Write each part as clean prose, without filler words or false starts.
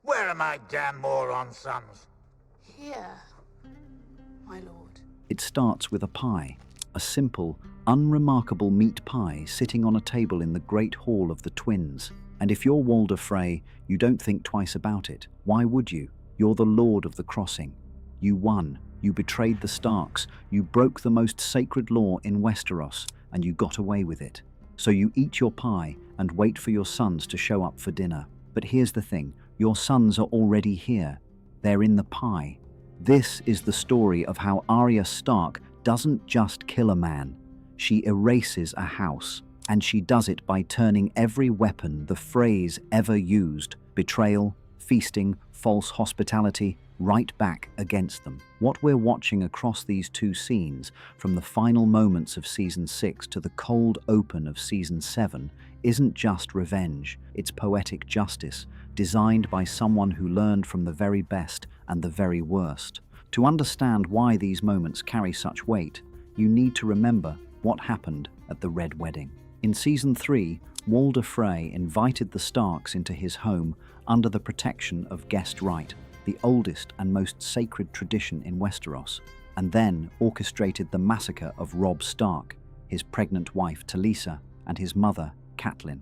Where are my damn moron sons? Here, my lord. It starts with a pie, a simple, unremarkable meat pie sitting on a table in the great hall of the twins. And if you're Walder Frey, you don't think twice about it. Why would you? You're the Lord of the Crossing. You won. You betrayed the Starks. You broke the most sacred law in Westeros, and you got away with it. So you eat your pie and wait for your sons to show up for dinner. But here's the thing. Your sons are already here. They're in the pie. This is the story of how Arya Stark doesn't just kill a man. She erases a house. And she does it by turning every weapon the Freys ever used, betrayal, feasting, false hospitality, right back against them. What we're watching across these two scenes, from the final moments of Season 6 to the cold open of Season 7, isn't just revenge, it's poetic justice, designed by someone who learned from the very best and the very worst. To understand why these moments carry such weight, you need to remember what happened at the Red Wedding. In Season 3, Walder Frey invited the Starks into his home under the protection of guest right, the oldest and most sacred tradition in Westeros, and then orchestrated the massacre of Robb Stark, his pregnant wife Talisa, and his mother, Catelyn.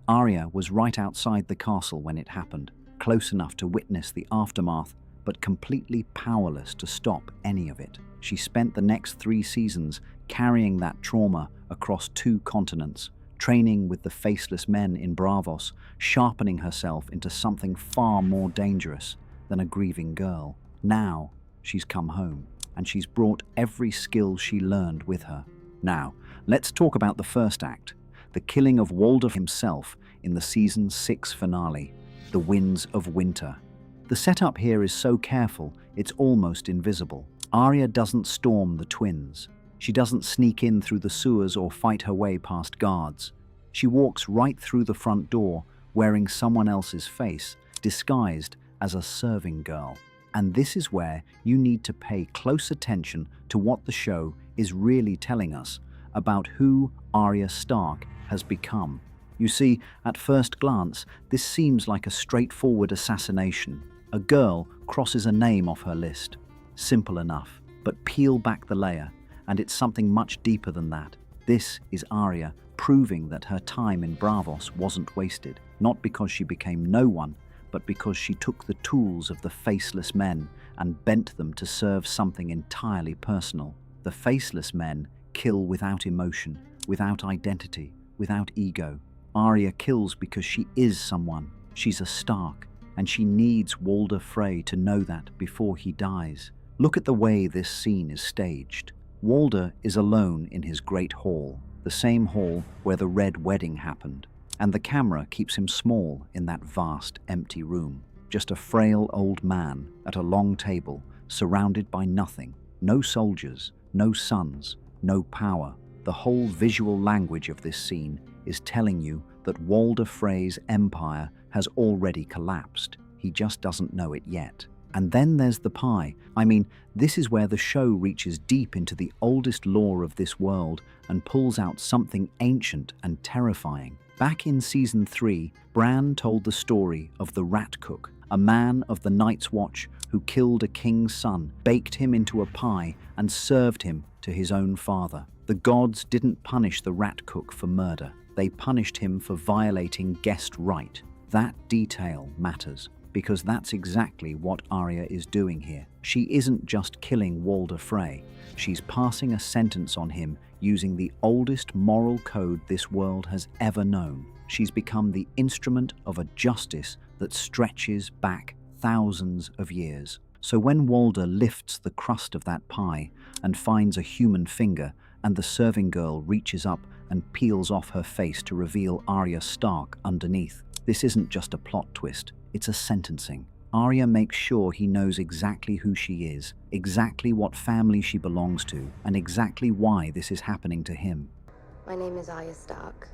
Arya was right outside the castle when it happened, close enough to witness the aftermath, but completely powerless to stop any of it. She spent the next 3 seasons carrying that trauma across 2 continents, training with the faceless men in Braavos, sharpening herself into something far more dangerous than a grieving girl. Now, she's come home, and she's brought every skill she learned with her. Now, let's talk about the first act, the killing of Walder himself in the Season 6 finale, The Winds of Winter. The setup here is so careful, it's almost invisible. Arya doesn't storm the twins. She doesn't sneak in through the sewers or fight her way past guards. She walks right through the front door, wearing someone else's face, disguised as a serving girl. And this is where you need to pay close attention to what the show is really telling us about who Arya Stark has become. You see, at first glance, this seems like a straightforward assassination. A girl crosses a name off her list. Simple enough, but peel back the layer, and it's something much deeper than that. This is Arya proving that her time in Braavos wasn't wasted, not because she became no one, but because she took the tools of the faceless men and bent them to serve something entirely personal. The faceless men kill without emotion, without identity, without ego. Arya kills because she is someone. She's a Stark, and she needs Walder Frey to know that before he dies. Look at the way this scene is staged. Walder is alone in his great hall, the same hall where the Red Wedding happened, and the camera keeps him small in that vast, empty room. Just a frail old man at a long table, surrounded by nothing. No soldiers, no sons, no power. The whole visual language of this scene is telling you that Walder Frey's empire has already collapsed. He just doesn't know it yet. And then there's the pie. I mean, this is where the show reaches deep into the oldest lore of this world and pulls out something ancient and terrifying. Back in Season 3, Bran told the story of the Rat Cook, a man of the Night's Watch who killed a king's son, baked him into a pie, and served him to his own father. The gods didn't punish the Rat Cook for murder. They punished him for violating guest right. That detail matters, because that's exactly what Arya is doing here. She isn't just killing Walder Frey, she's passing a sentence on him using the oldest moral code this world has ever known. She's become the instrument of a justice that stretches back thousands of years. So when Walder lifts the crust of that pie and finds a human finger, and the serving girl reaches up and peels off her face to reveal Arya Stark underneath, this isn't just a plot twist, it's a sentencing. Arya makes sure he knows exactly who she is, exactly what family she belongs to, and exactly why this is happening to him. My name is Arya Stark.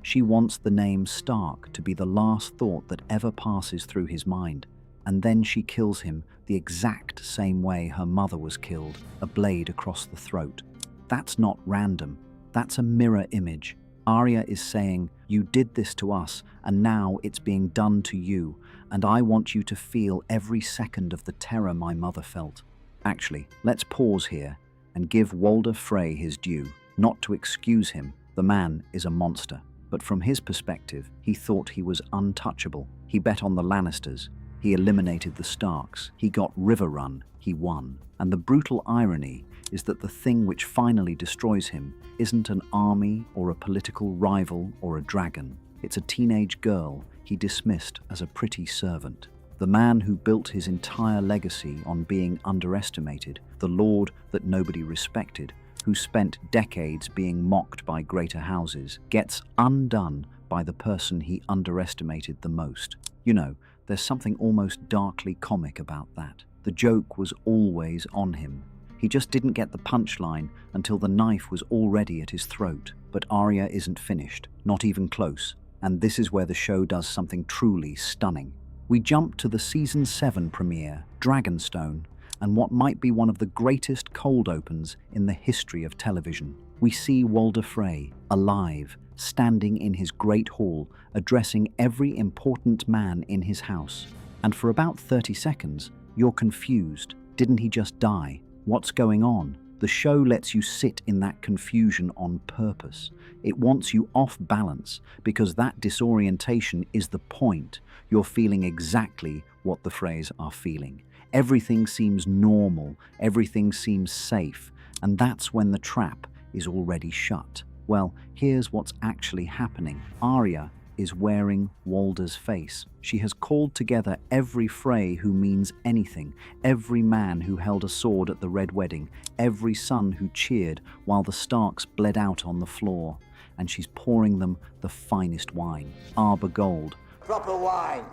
She wants the name Stark to be the last thought that ever passes through his mind, and then she kills him the exact same way her mother was killed, a blade across the throat. That's not random, that's a mirror image. Arya is saying, you did this to us, and now it's being done to you, and I want you to feel every second of the terror my mother felt. Actually, let's pause here and give Walder Frey his due. Not to excuse him, the man is a monster. But from his perspective, he thought he was untouchable. He bet on the Lannisters. He eliminated the Starks. He got River Run. He won. And the brutal irony is that the thing which finally destroys him isn't an army or a political rival or a dragon. It's a teenage girl he dismissed as a pretty servant. The man who built his entire legacy on being underestimated, the lord that nobody respected, who spent decades being mocked by greater houses, gets undone by the person he underestimated the most. You know, there's something almost darkly comic about that. The joke was always on him. He just didn't get the punchline until the knife was already at his throat. But Arya isn't finished, not even close. And this is where the show does something truly stunning. We jump to the Season 7 premiere, Dragonstone, and what might be one of the greatest cold opens in the history of television. We see Walder Frey, alive, standing in his great hall, addressing every important man in his house. And for about 30 seconds, you're confused. Didn't he just die? What's going on? The show lets you sit in that confusion on purpose. It wants you off balance because that disorientation is the point. You're feeling exactly what the Freys are feeling. Everything seems normal, everything seems safe, and that's when the trap is already shut. Well, here's what's actually happening. Arya is wearing Walder's face. She has called together every Frey who means anything, every man who held a sword at the Red Wedding, every son who cheered while the Starks bled out on the floor, and she's pouring them the finest wine, Arbor Gold. Proper wine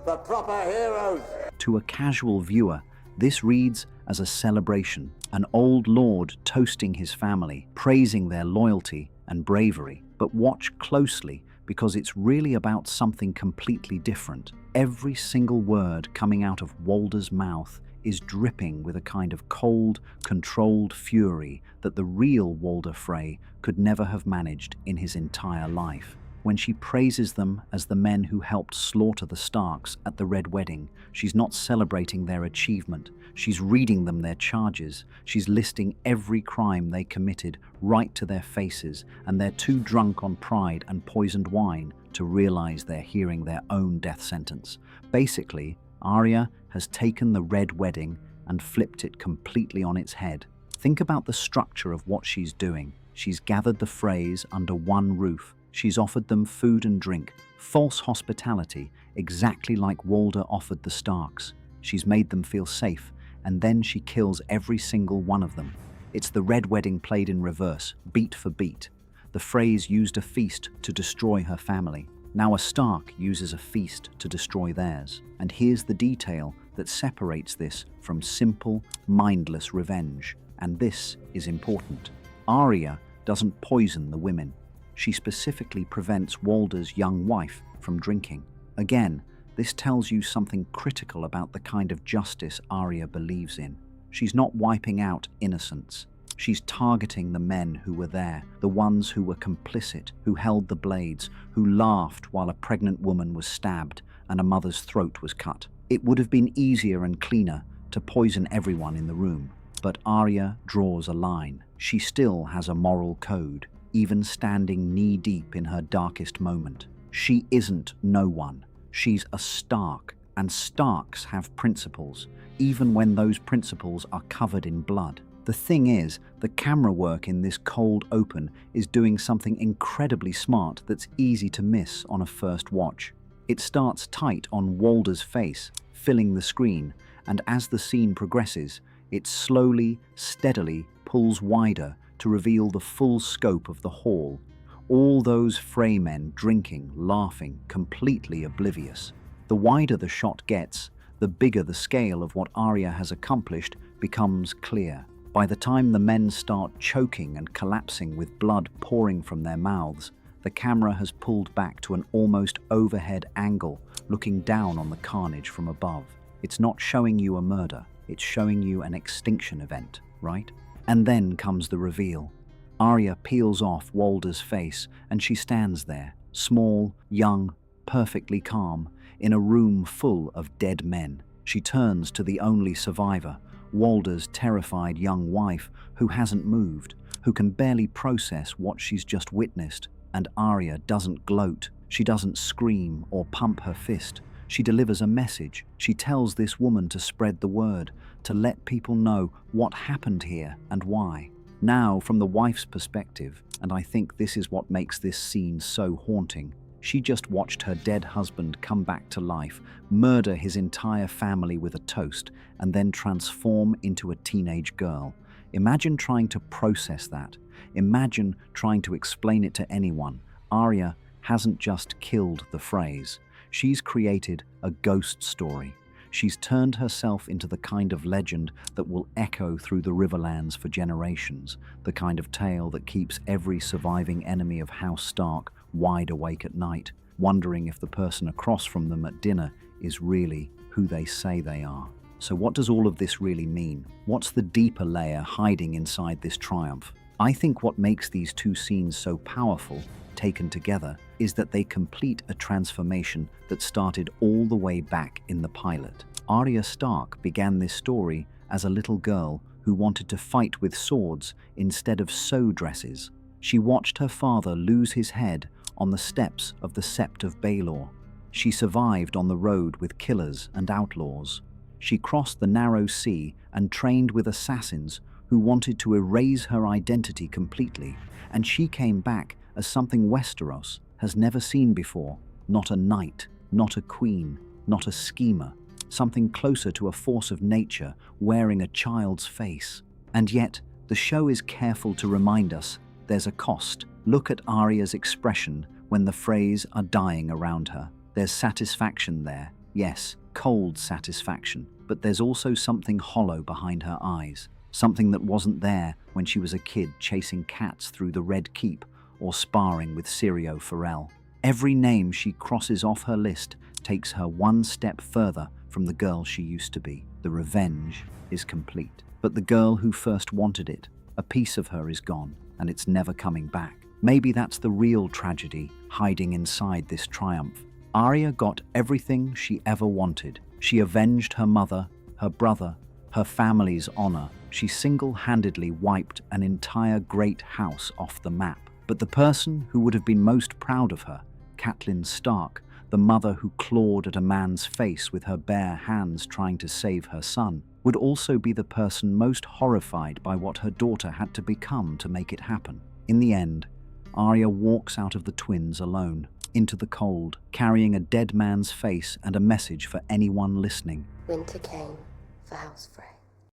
for proper heroes. To a casual viewer, this reads as a celebration, an old lord toasting his family, praising their loyalty and bravery. But watch closely, because it's really about something completely different. Every single word coming out of Walder's mouth is dripping with a kind of cold, controlled fury that the real Walder Frey could never have managed in his entire life. When she praises them as the men who helped slaughter the Starks at the Red Wedding, she's not celebrating their achievement. She's reading them their charges. She's listing every crime they committed right to their faces, and they're too drunk on pride and poisoned wine to realize they're hearing their own death sentence. Basically, Arya has taken the Red Wedding and flipped it completely on its head. Think about the structure of what she's doing. She's gathered the Freys under one roof. She's offered them food and drink, false hospitality, exactly like Walder offered the Starks. She's made them feel safe, and then she kills every single one of them. It's the Red Wedding played in reverse, beat for beat. The Freys used a feast to destroy her family. Now a Stark uses a feast to destroy theirs. And here's the detail that separates this from simple, mindless revenge. And this is important. Arya doesn't poison the women. She specifically prevents Walder's young wife from drinking. Again, this tells you something critical about the kind of justice Arya believes in. She's not wiping out innocents. She's targeting the men who were there, the ones who were complicit, who held the blades, who laughed while a pregnant woman was stabbed and a mother's throat was cut. It would have been easier and cleaner to poison everyone in the room. But Arya draws a line. She still has a moral code, even standing knee-deep in her darkest moment. She isn't no one. She's a Stark, and Starks have principles, even when those principles are covered in blood. The thing is, the camera work in this cold open is doing something incredibly smart that's easy to miss on a first watch. It starts tight on Walder's face, filling the screen, and as the scene progresses, it slowly, steadily pulls wider to reveal the full scope of the hall. All those Frey men drinking, laughing, completely oblivious. The wider the shot gets, the bigger the scale of what Arya has accomplished becomes clear. By the time the men start choking and collapsing with blood pouring from their mouths, the camera has pulled back to an almost overhead angle, looking down on the carnage from above. It's not showing you a murder, it's showing you an extinction event, right? And then comes the reveal. Arya peels off Walder's face and she stands there, small, young, perfectly calm. in a room full of dead men. She turns to the only survivor, Walder's terrified young wife, who hasn't moved, who can barely process what she's just witnessed. And Arya doesn't gloat. She doesn't scream or pump her fist. She delivers a message. She tells this woman to spread the word, to let people know what happened here and why. Now, from the wife's perspective, and I think this is what makes this scene so haunting, she just watched her dead husband come back to life, murder his entire family with a toast, and then transform into a teenage girl. Imagine trying to process that. Imagine trying to explain it to anyone. Arya hasn't just killed the Freys. She's created a ghost story. She's turned herself into the kind of legend that will echo through the Riverlands for generations, the kind of tale that keeps every surviving enemy of House Stark wide awake at night, wondering if the person across from them at dinner is really who they say they are. So what does all of this really mean? What's the deeper layer hiding inside this triumph? I think what makes these two scenes so powerful, taken together, is that they complete a transformation that started all the way back in the pilot. Arya Stark began this story as a little girl who wanted to fight with swords instead of sew dresses. She watched her father lose his head on the steps of the Sept of Baelor. She survived on the road with killers and outlaws. She crossed the narrow sea and trained with assassins who wanted to erase her identity completely, and she came back as something Westeros has never seen before. Not a knight, not a queen, not a schemer, something closer to a force of nature wearing a child's face. And yet, the show is careful to remind us there's a cost. Look at Arya's expression when the Freys are dying around her. There's satisfaction there, yes, cold satisfaction, but there's also something hollow behind her eyes, something that wasn't there when she was a kid chasing cats through the Red Keep or sparring with Syrio Forel. Every name she crosses off her list takes her one step further from the girl she used to be. The revenge is complete. But the girl who first wanted it, a piece of her is gone, and it's never coming back. Maybe that's the real tragedy hiding inside this triumph. Arya got everything she ever wanted. She avenged her mother, her brother, her family's honor. She single-handedly wiped an entire great house off the map. But the person who would have been most proud of her, Catelyn Stark, the mother who clawed at a man's face with her bare hands trying to save her son, would also be the person most horrified by what her daughter had to become to make it happen. In the end, Arya walks out of the twins alone, into the cold, carrying a dead man's face and a message for anyone listening. Winter came for House Frey.